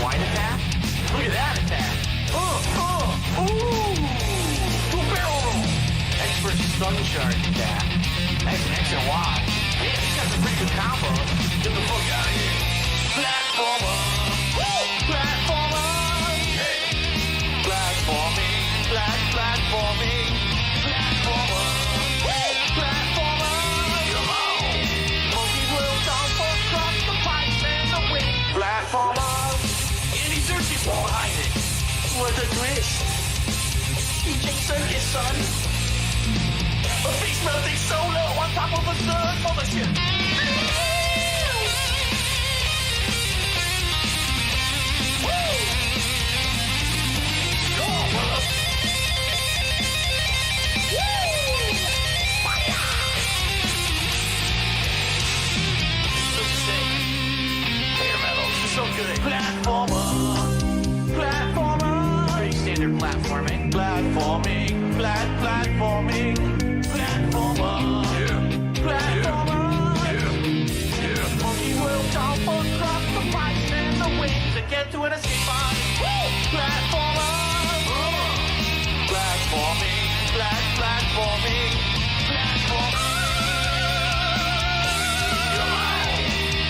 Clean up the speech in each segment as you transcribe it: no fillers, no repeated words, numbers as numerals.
wide attack? Look at that attack. Ooh. Two barrel roll. Expert stun charge attack. Nice X and Y. Man, these guys are pretty good combos. Get the fuck out of here. Platformer. Woo! Platformer. Hey. Platforming. Platforming. Platformer. Woo! Platformer. Come on. Monkey will jump across the pipes and the wing. Platformer. Andy Serkis behind it. What a twist. DJ Serkis, son. A face melting solo on top of a third mothership. Woo! Go on, brother. Woo! Fire! So sick. Hair metal, this is so good. Platformer. Pretty standard platforming. Platforming. Platforming. Platformer. Platformer. Monkey will jump across the pipes and the wings to get to an escape pod. Woo! Platformer. Platforming. Platforming. Platformer.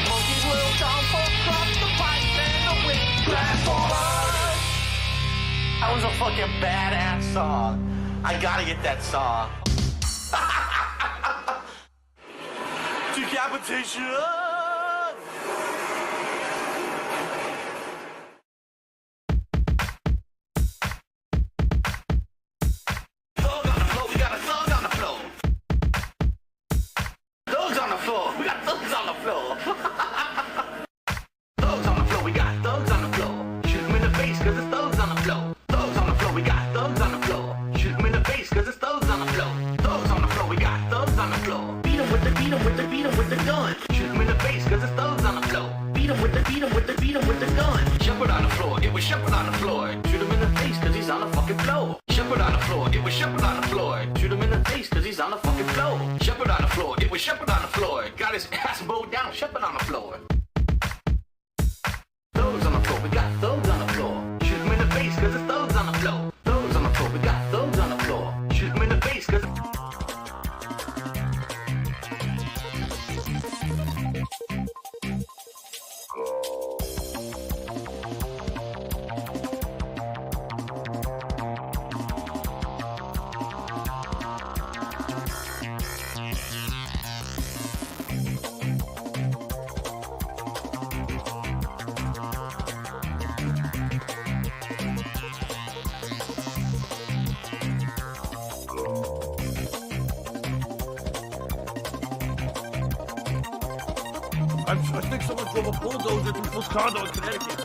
Monkey will jump across the pipes and the wings. Platformer. That was a fucking badass song. I gotta get that song. Decapitation! Thug on the floor, we got a thug on the floor. Thugs on the floor, we got thugs on the floor. Thugs on the floor, we got thugs on the floor. Shoot them in the face, cause it's thugs on the floor. Thugs on the floor, we got thugs on the floor. Shoot them in the face, cause it's thugs on the floor. Thugs on the floor, we got thugs on the floor. Beat 'em with the gun. Shoot him in the face, cause it's thugs on the floor. Beat him with the gun. Shepherd on the floor, it was Shepherd on the floor. Shoot him in the face, cause he's on the fucking floor. Shepherd on the floor, it was Shepherd on the floor. Shoot him in the face, cause he's on the fucking floor. Shepherd on the floor, it was Shepherd on the floor. Got his ass bowed down, Shepherd on the floor. Thugs on the floor, we got thugs on the floor. Shoot him in the face, cause it's thugs on the floor. Thugs on the floor, we got thugs on the floor. Shoot him in the face, cause I think someone drove a bulldozer through Phil's condo in Connecticut.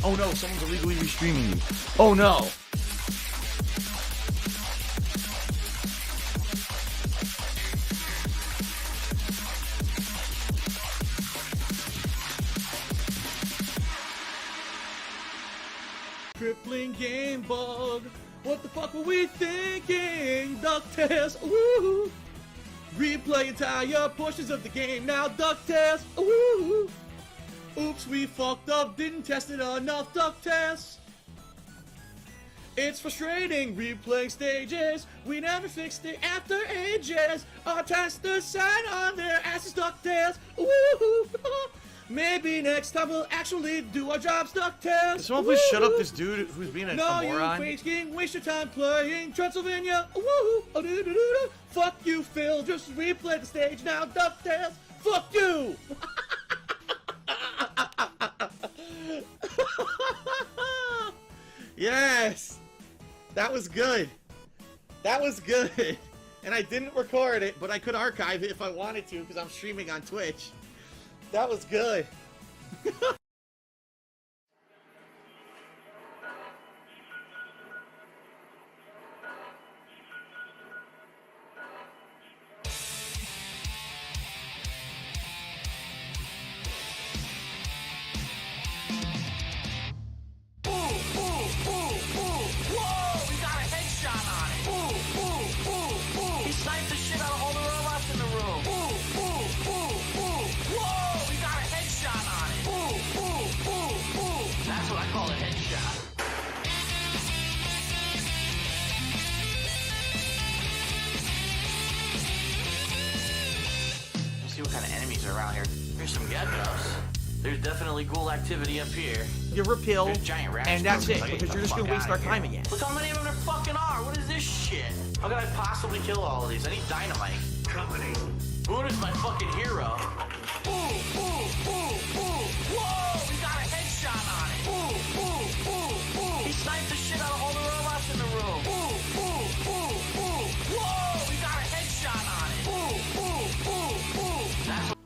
Oh no, someone's illegally restreaming me. Oh no. Crippling game bug. What the fuck were we thinking? Duck test. Woo. Replay entire portions of the game now. Duck test. Woo. Oops, we fucked up. Didn't test it enough. Duck test. It's frustrating replaying stages. We never fixed it after ages. Our testers sat on their asses. Duck test. Woo. Maybe next time we'll actually do our jobs. Duck test. Can someone please shut up this dude who's being a moron? No, you faking, waste your time playing Transylvania. Woo! Oh, doo, doo, doo, doo. Fuck you, Phil. Just replay the stage now. Duck test. Fuck you. Yes, that was good. That was good. And I didn't record it, but I could archive it if I wanted to because I'm streaming on Twitch. That was good. What kind of enemies are around here? Here's some geckos. There's definitely ghoul activity up here. You repel, There's giant rats. and that's it, Like, because you're just gonna waste our time again. Look how many of them there fucking are. What is this shit? How could I possibly kill all of these? I need dynamite. Company. Moon is my fucking hero. Ooh, ooh, ooh, ooh. Whoa, we got a headshot on it. Ooh, ooh, ooh, ooh. He sniped the shit out of all the robots in the room. Ooh, ooh, ooh, ooh. Whoa, we got a headshot on it. Ooh, ooh, ooh, ooh. That's what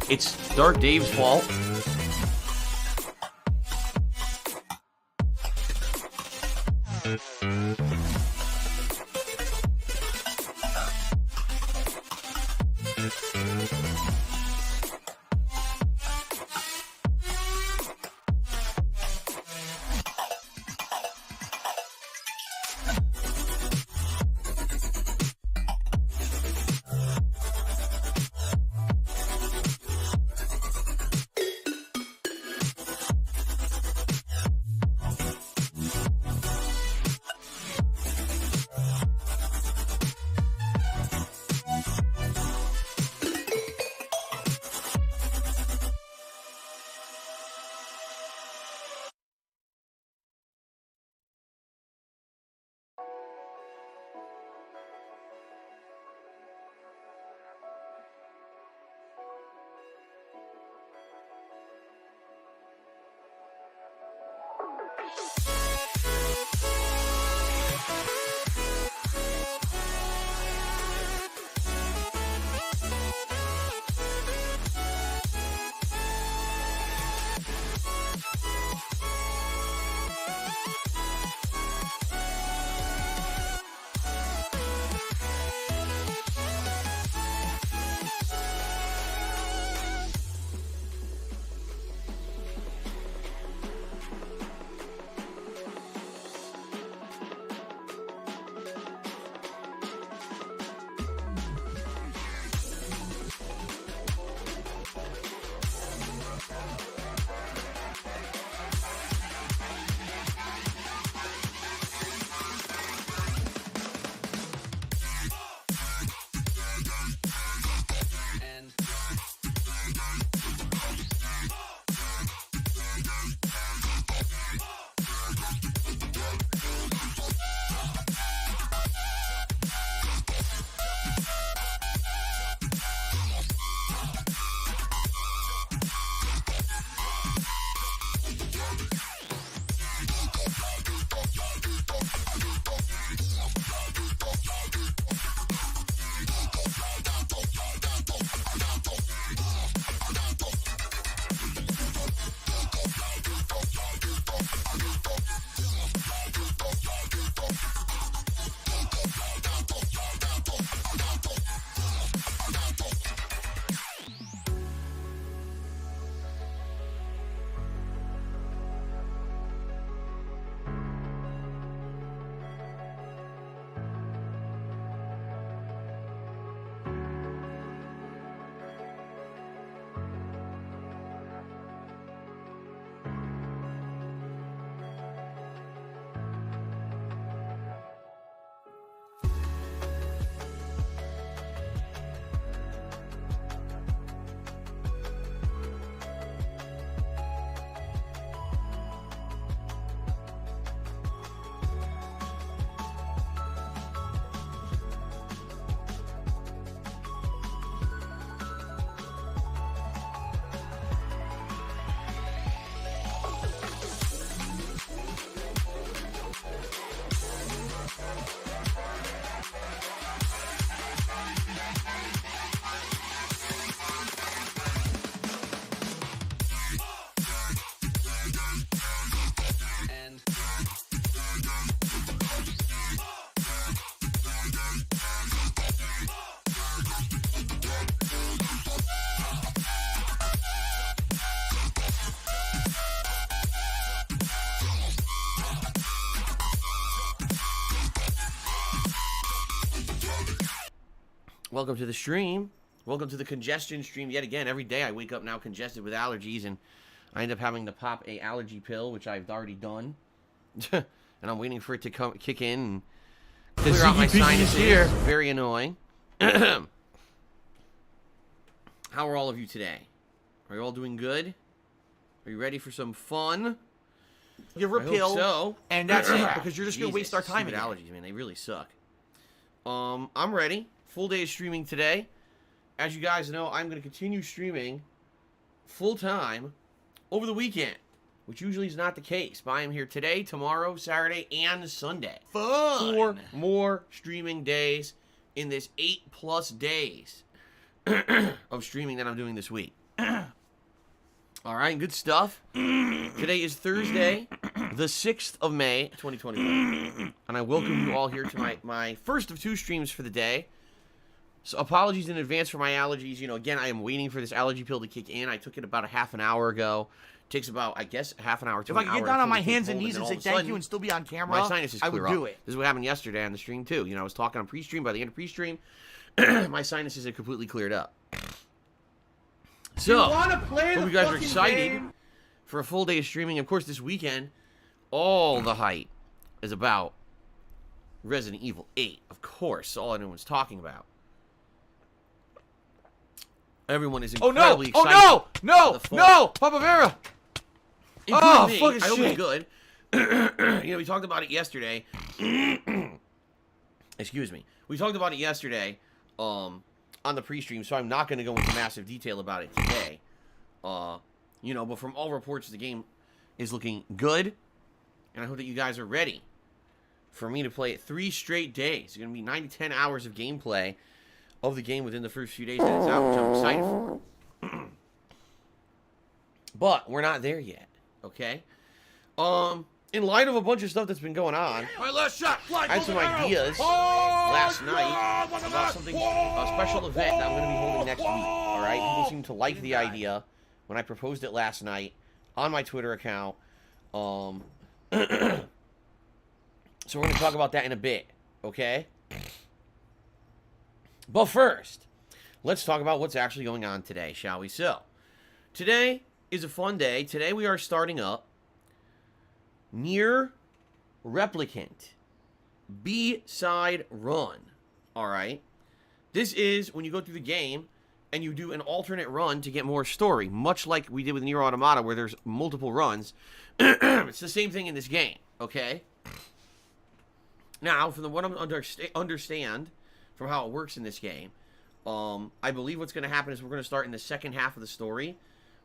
It's Dark Dave's fault. Welcome to the stream. Welcome to the congestion stream yet again. Every day I wake up now congested with allergies, and I end up having to pop a allergy pill, which I've already done. And I'm waiting for it to kick in and clear out my sinuses. Here. Very annoying. How are all of you today? Are you all doing good? Are you ready for some fun? Give her a pill, so. And that's it, because you're just going to waste our time again. Allergies, man, they really suck. I'm ready. Full day of streaming today. As you guys know, I'm going to continue streaming full-time over the weekend, which usually is not the case. But I am here today, tomorrow, Saturday, and Sunday. Fun! 4 more streaming days in this 8+ days of streaming that I'm doing this week. All right, good stuff. Today is Thursday, the 6th of May, 2021. And I welcome you all here to my first of 2 streams for the day. So apologies in advance for my allergies. You know, again, I am waiting for this allergy pill to kick in. I took it about a half an hour ago. It takes about, I guess, half an hour to If an I hour. could get down on my to take hands and hold, knees and then say all of a thank you sudden, and still be on camera, my sinuses I clear would up. do it. This is what happened yesterday on the stream, too. You know, I was talking on pre-stream. By the end of pre-stream, my sinuses had completely cleared up. So, You wanna play hope the you guys are fucking excited game? for a full day of streaming. Of course, this weekend, all the hype is about Resident Evil 8. Of course, all anyone's talking about. Everyone is incredibly excited. Oh no! for the No! fall. No! Papa Vera! Including me. fucking I hope it's shit. good. You know, we talked about it yesterday. Excuse me. We talked about it yesterday on the pre-stream, so I'm not going to go into massive detail about it today. You know, but from all reports, the game is looking good, and I hope that you guys are ready for me to play it 3 straight days. It's going to be 9 to 10 hours of gameplay of the game within the first few days that it's out, which I'm excited for. But we're not there yet, okay? In light of a bunch of stuff that's been going on, My last shot! I had some ideas last night about something, a special event that I'm going to be holding next week, alright? People seem to like the idea when I proposed it last night on my Twitter account. So we're going to talk about that in a bit, okay? But first, let's talk about what's actually going on today, shall we? So, today is a fun day. Today we are starting up Nier Replicant B-Side Run. Alright? This is when you go through the game and you do an alternate run to get more story, much like we did with Nier Automata where there's multiple runs. It's the same thing in this game, okay? Now, from what I understand from how it works in this game, I believe what's going to happen is we're going to start in the second half of the story.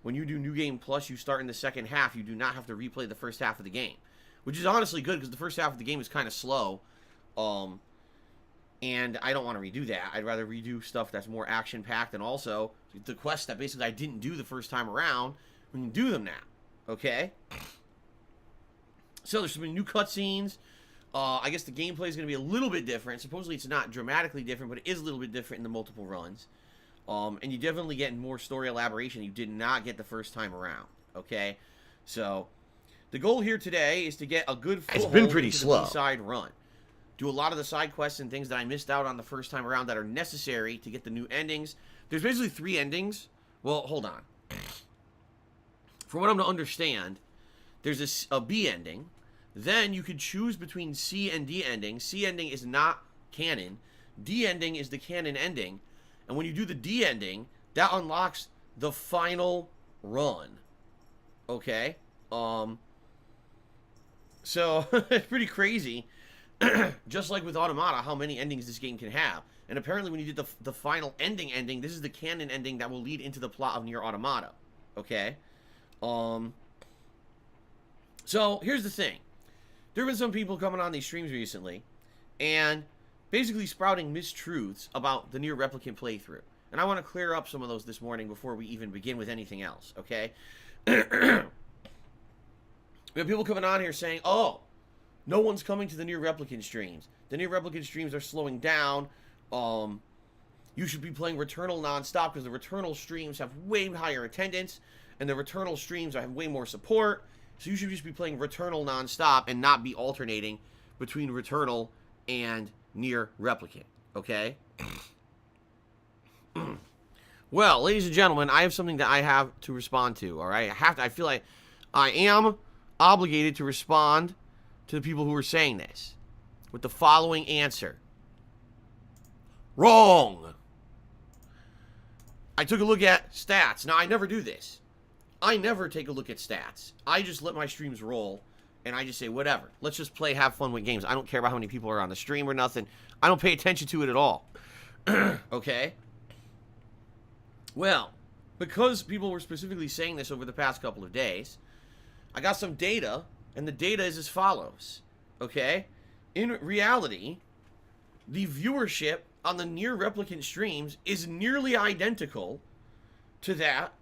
When you do New Game Plus, you start in the second half. You do not have to replay the first half of the game, which is honestly good because the first half of the game is kind of slow, and I don't want to redo that. I'd rather redo stuff that's more action-packed, and also the quests that basically I didn't do the first time around, we can do them now, okay? So there's some new cutscenes. I guess the gameplay is going to be a little bit different. Supposedly it's not dramatically different, but it is a little bit different in the multiple runs. And you definitely get more story elaboration you did not get the first time around. Okay? So, the goal here today is to get a good full B-side run. Do a lot of the side quests and things that I missed out on the first time around that are necessary to get the new endings. There's basically 3 endings. Well, hold on. From what I'm to understand, there's a B ending. Then you could choose between C and D ending. C ending is not canon. D ending is the canon ending. And when you do the D ending, that unlocks the final run. Okay? So, it's pretty crazy. Just like with Automata, how many endings this game can have. And apparently when you did the final ending, this is the canon ending that will lead into the plot of Nier Automata. Okay? So, here's the thing. There have been some people coming on these streams recently and basically sprouting mistruths about the Nier Replicant playthrough. And I want to clear up some of those this morning before we even begin with anything else, okay? We have people coming on here saying, oh, no one's coming to the Nier Replicant streams. The Nier Replicant streams are slowing down. You should be playing Returnal nonstop because the Returnal streams have way higher attendance and the Returnal streams have way more support. So you should just be playing Returnal nonstop and not be alternating between Returnal and Nier Replicant, okay? Well, ladies and gentlemen, I have something that I have to respond to, all right? I feel like I am obligated to respond to the people who are saying this with the following answer. Wrong. I took a look at stats. Now, I never do this. I never take a look at stats. I just let my streams roll, and I just say, whatever. Let's just play, have fun with games. I don't care about how many people are on the stream or nothing. I don't pay attention to it at all. Okay? Well, because people were specifically saying this over the past couple of days, I got some data, and the data is as follows. Okay? In reality, the viewership on the Nier Replicant streams is nearly identical to that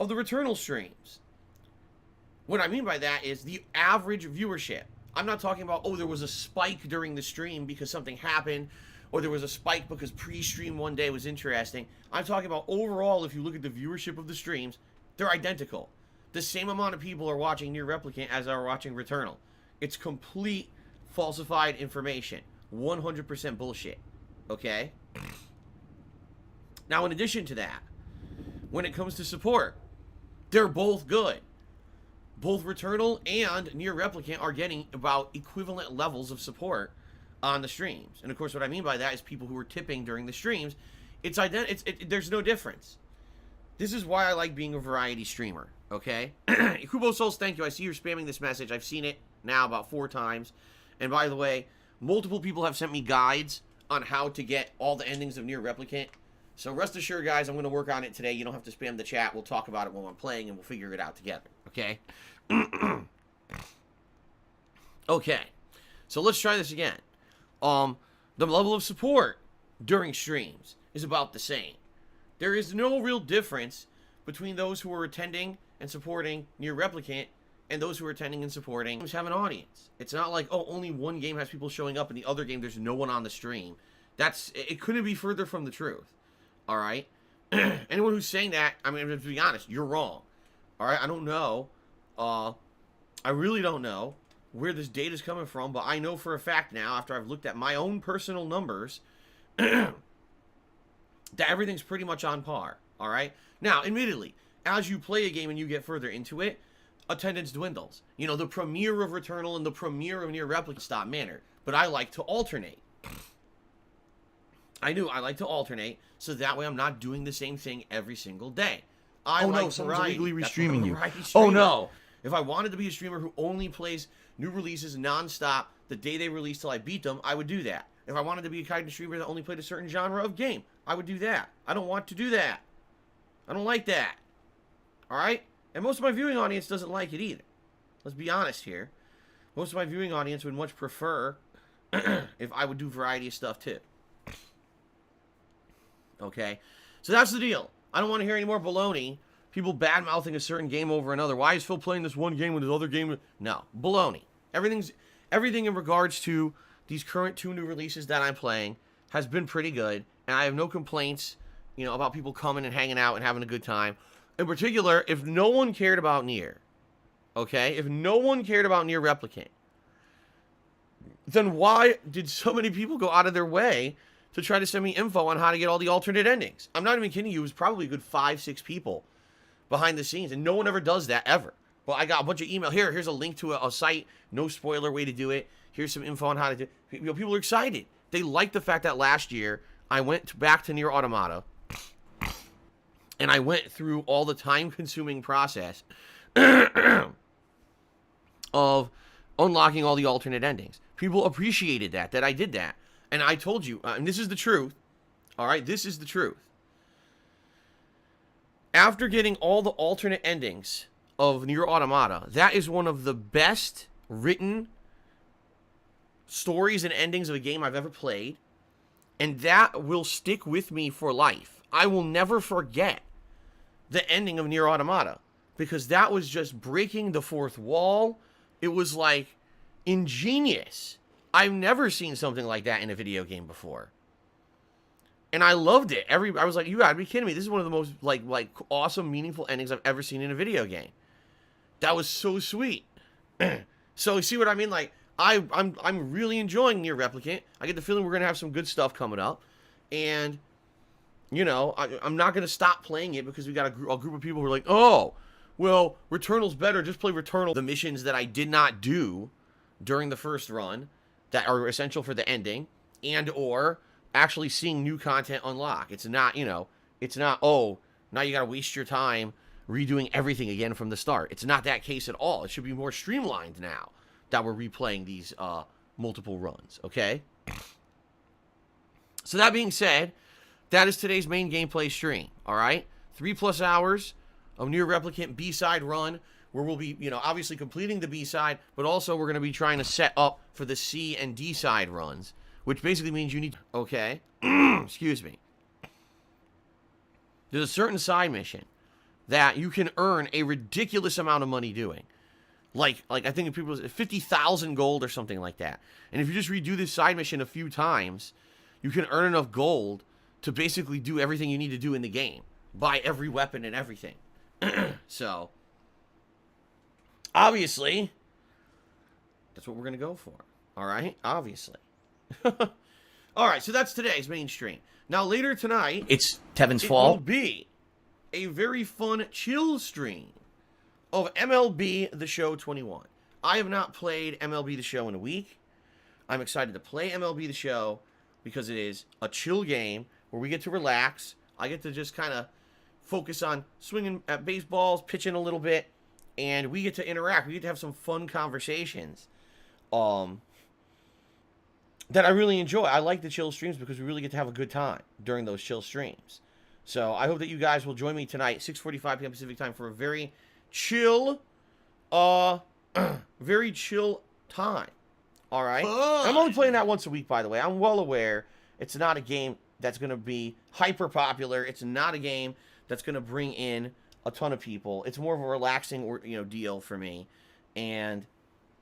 of the Returnal streams. What I mean by that is the average viewership. I'm not talking about, oh, there was a spike during the stream because something happened, or there was a spike because pre-stream one day was interesting. I'm talking about overall, if you look at the viewership of the streams, they're identical. The same amount of people are watching Near Replicant as are watching Returnal. It's complete falsified information. 100% bullshit. Okay? Now, in addition to that, when it comes to support, they're both good. Both Returnal and Near Replicant are getting about equivalent levels of support on the streams. And of course, what I mean by that is people who are tipping during the streams. There's no difference. This is why I like being a variety streamer, okay? Kubo Souls, thank you. I see you're spamming this message. I've seen it now about 4 times. And by the way, multiple people have sent me guides on how to get all the endings of Near Replicant. So rest assured, guys, I'm going to work on it today. You don't have to spam the chat. We'll talk about it while I'm playing, and we'll figure it out together, okay? Okay, so let's try this again. The level of support during streams is about the same. There is no real difference between those who are attending and supporting Near Replicant and those who are attending and supporting have an audience. It's not like, oh, only one game has people showing up and the other game there's no one on the stream. It couldn't be further from the truth. All right? Anyone who's saying that, I mean, to be honest, you're wrong. All right? I don't know. I really don't know where this data is coming from, but I know for a fact now, after I've looked at my own personal numbers, that everything's pretty much on par. All right? Now, admittedly, as you play a game and you get further into it, attendance dwindles. You know, the premiere of Returnal and the premiere of Near Replicant stop manner. But I like to alternate. I like to alternate, so that way I'm not doing the same thing every single day. Someone's illegally restreaming you. Oh no! If I wanted to be a streamer who only plays new releases non-stop the day they release till I beat them, I would do that. If I wanted to be a kind of streamer that only played a certain genre of game, I would do that. I don't want to do that. I don't like that. Alright? And most of my viewing audience doesn't like it either. Let's be honest here. Most of my viewing audience would much prefer if I would do variety of stuff too. Okay? So that's the deal. I don't want to hear any more baloney. People bad-mouthing a certain game over another. Why is Phil playing this one game when his other game... No. Baloney. Everything in regards to these current 2 new releases that I'm playing has been pretty good. And I have no complaints, you know, about people coming and hanging out and having a good time. In particular, if no one cared about Nier, okay? If no one cared about Near Replicant, then why did so many people go out of their way to try to send me info on how to get all the alternate endings? I'm not even kidding you. It was probably a good 5-6 people behind the scenes, and no one ever does that, ever. But I got a bunch of email. Here's a link to a site, no spoiler way to do it. Here's some info on how to do it. You know, people are excited. They like the fact that last year I went back to Nier Automata, and I went through all the time-consuming process of unlocking all the alternate endings. People appreciated that I did that. And I told you, and this is the truth, all right? This is the truth. After getting all the alternate endings of Nier Automata, that is one of the best written stories and endings of a game I've ever played. And that will stick with me for life. I will never forget the ending of Nier Automata, because that was just breaking the fourth wall. It was like ingenious. I've never seen something like that in a video game before. And I loved it. I was like, you gotta be kidding me. This is one of the most like awesome, meaningful endings I've ever seen in a video game. That was so sweet. So you see what I mean? Like, I'm really enjoying Nier Replicant. I get the feeling we're gonna have some good stuff coming up. And you know, I'm not going to stop playing it because we got a group of people who are like, oh, well, Returnal's better. Just play Returnal. The missions that I did not do during the first run that are essential for the ending, and or actually seeing new content unlock. It's not, you know, it's not, oh, now you got to waste your time redoing everything again from the start. It's not that case at all. It should be more streamlined now that we're replaying these multiple runs, okay? So that being said, that is today's main gameplay stream, all right? 3+ hours of Nier Replicant B-side run, where we'll be, you know, obviously completing the B-side, but also we're going to be trying to set up for the C and D side runs, which basically means you need, okay, excuse me. There's a certain side mission that you can earn a ridiculous amount of money doing. Like I think if people 50,000 gold or something like that. And if you just redo this side mission a few times, you can earn enough gold to basically do everything you need to do in the game. Buy every weapon and everything. So, obviously, that's what we're going to go for. All right? Obviously. All right, so that's today's main stream. Now, later tonight, It's Tevin's it fault. will be a very fun chill stream of MLB The Show 21. I have not played MLB The Show in a week. I'm excited to play MLB The Show because it is a chill game where we get to relax. I get to just kind of focus on swinging at baseballs, pitching a little bit, and we get to interact. We get to have some fun conversations that I really enjoy. I like the chill streams because we really get to have a good time during those chill streams. So I hope that you guys will join me tonight, 6:45 p.m. Pacific time, for a very chill, very chill time. All right? I'm only playing that once a week, by the way. I'm well aware it's not a game that's going to be hyper popular. It's not a game that's going to bring in a ton of people. It's more of a relaxing, deal for me, and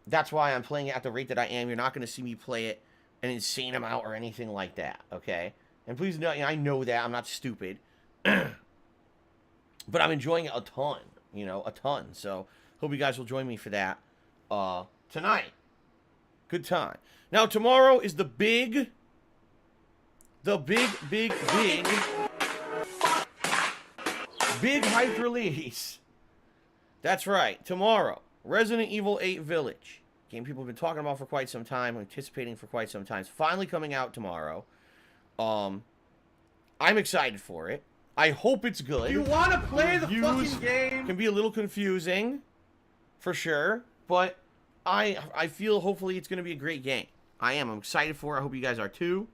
that's why I'm playing it at the rate that I am. You're not going to see me play it an insane amount or anything like that. Okay? And please know, I know that I'm not stupid, but I'm enjoying it a ton. A ton. So hope you guys will join me for that tonight. Good time. Now tomorrow is the big hype release. That's right. Tomorrow, Resident Evil 8 Village. Game people have been talking about for quite some time, anticipating for quite some time. It's finally coming out tomorrow. I'm excited for it. I hope it's good. You want to play the Reviews fucking game? can be a little confusing, for sure, but I feel hopefully it's going to be a great game. I'm excited for it. I hope you guys are too.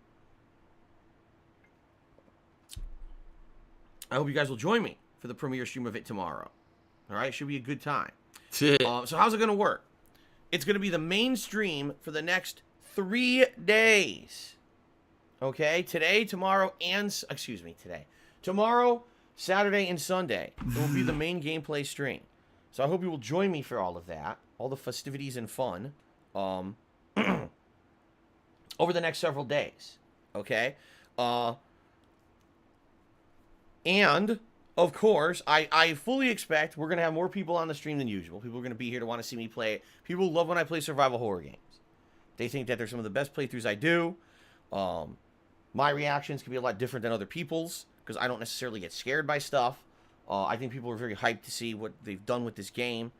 I hope you guys will join me for the premiere stream of it tomorrow. All right? Should be a good time. So how's it going to work? It's going to be the main stream for the next 3 days. Okay? Today, tomorrow, Tomorrow, Saturday, and Sunday. It will be the main gameplay stream. So I hope you will join me for all of that. All the festivities and fun. Over the next several days. Okay? And, of course, I fully expect we're going to have more people on the stream than usual. People are going to be here to want to see me play it. People love when I play survival horror games. They think that they're some of the best playthroughs I do. My reactions can be a lot different than other people's because I don't necessarily get scared by stuff. I think people are very hyped to see what they've done with this game.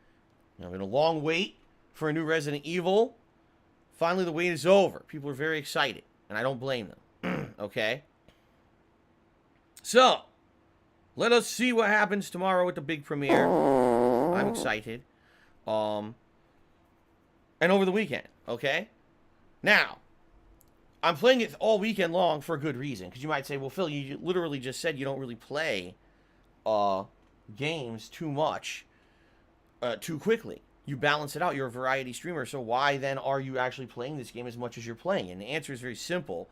Been a long wait for a new Resident Evil. Finally, the wait is over. People are very excited, and I don't blame them. Okay? So, let us see what happens tomorrow with the big premiere. I'm excited. And over the weekend, okay? Now, I'm playing it all weekend long for a good reason. Because you might say, well, Phil, you literally just said you don't really play games too much too quickly. You balance it out. You're a variety streamer. So why then are you actually playing this game as much as you're playing? And the answer is very simple.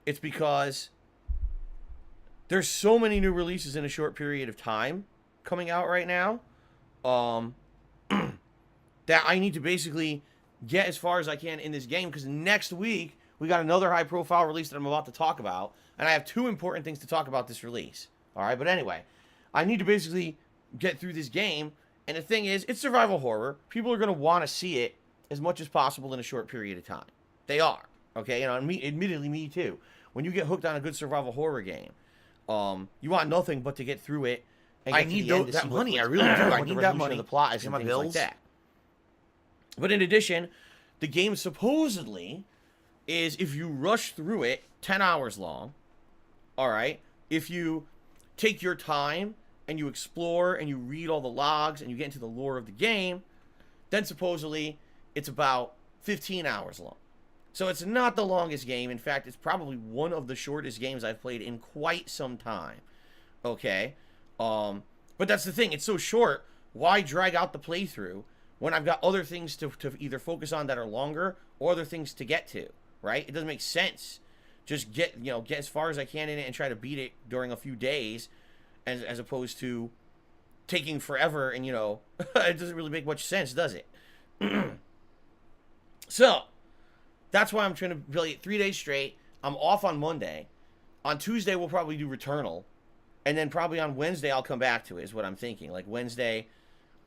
It's because there's so many new releases in a short period of time coming out right now that I need to basically get as far as I can in this game, because next week we got another high-profile release that I'm about to talk about, and I have two important things to talk about this release. All right, but anyway, I need to basically get through this game, and the thing is, it's survival horror. People are going to want to see it as much as possible in a short period of time. They are, okay? And admittedly, me too. When you get hooked on a good survival horror game, you want nothing but to get through it. And I get to need the end to that see money. what- I really do. I what need the that resolution money. of the plot is Pay and my things like bills. that. But in addition, the game supposedly is, if you rush through it, 10 hours long. All right? If you take your time and you explore and you read all the logs and you get into the lore of the game, then supposedly it's about 15 hours long. So it's not the longest game. In fact, it's probably one of the shortest games I've played in quite some time. Okay? But that's the thing. It's so short. Why drag out the playthrough when I've got other things to either focus on that are longer or other things to get to, right? It doesn't make sense. Just get as far as I can in it and try to beat it during a few days as opposed to taking forever, and, you know, it doesn't really make much sense, does it? So, that's why I'm trying to play it 3 days straight. I'm off on Monday. On Tuesday, we'll probably do Returnal. And then probably on Wednesday, I'll come back to it, is what I'm thinking. Like, Wednesday,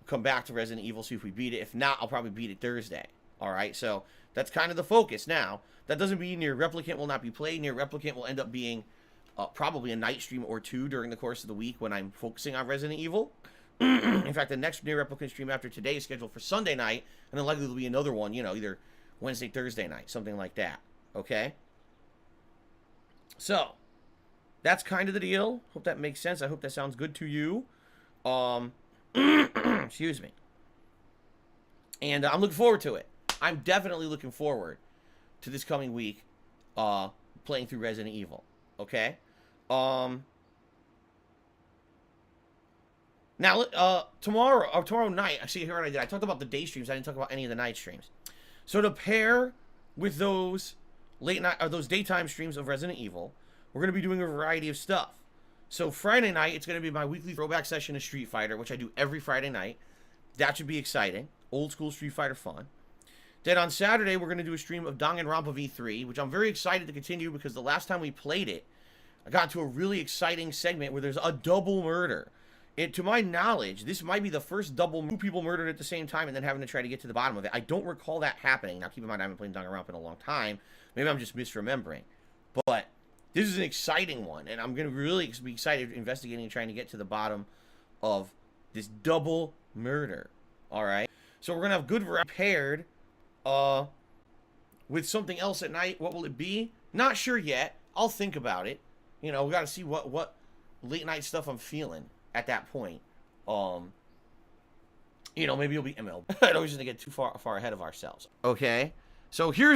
come back to Resident Evil, see if we beat it. If not, I'll probably beat it Thursday. Alright, so that's kind of the focus. Now, that doesn't mean Near Replicant will not be played. Near Replicant will end up being probably a night stream or two during the course of the week when I'm focusing on Resident Evil. In fact, the next Near Replicant stream after today is scheduled for Sunday night, and then likely there'll be another one, you know, either Wednesday, Thursday night, something like that. Okay? So, that's kind of the deal. Hope that makes sense. I hope that sounds good to you. Excuse me. And I'm looking forward to it. I'm definitely looking forward to this coming week playing through Resident Evil. Okay? Now, tomorrow night, I see here what I did. I talked about the day streams. I didn't talk about any of the night streams. So to pair with those late night or those daytime streams of Resident Evil, we're going to be doing a variety of stuff. So Friday night, it's going to be my weekly throwback session of Street Fighter, which I do every Friday night. That should be exciting. Old school Street Fighter fun. Then on Saturday, we're going to do a stream of Danganronpa V3, which I'm very excited to continue because the last time we played it, I got into a really exciting segment where there's a double murder. And to my knowledge, this might be the first double two people murdered at the same time and then having to try to get to the bottom of it. I don't recall that happening. Now, keep in mind, I haven't played Danganronpa in a long time. Maybe I'm just misremembering. But this is an exciting one, and I'm going to really be excited investigating and trying to get to the bottom of this double murder. All right? So we're going to have good variety paired with something else at night. What will it be? Not sure yet. I'll think about it. You know, we got to see what late night stuff I'm feeling at that point. You know, maybe it'll be ML. I don't usually get too far ahead of ourselves. Okay? So here's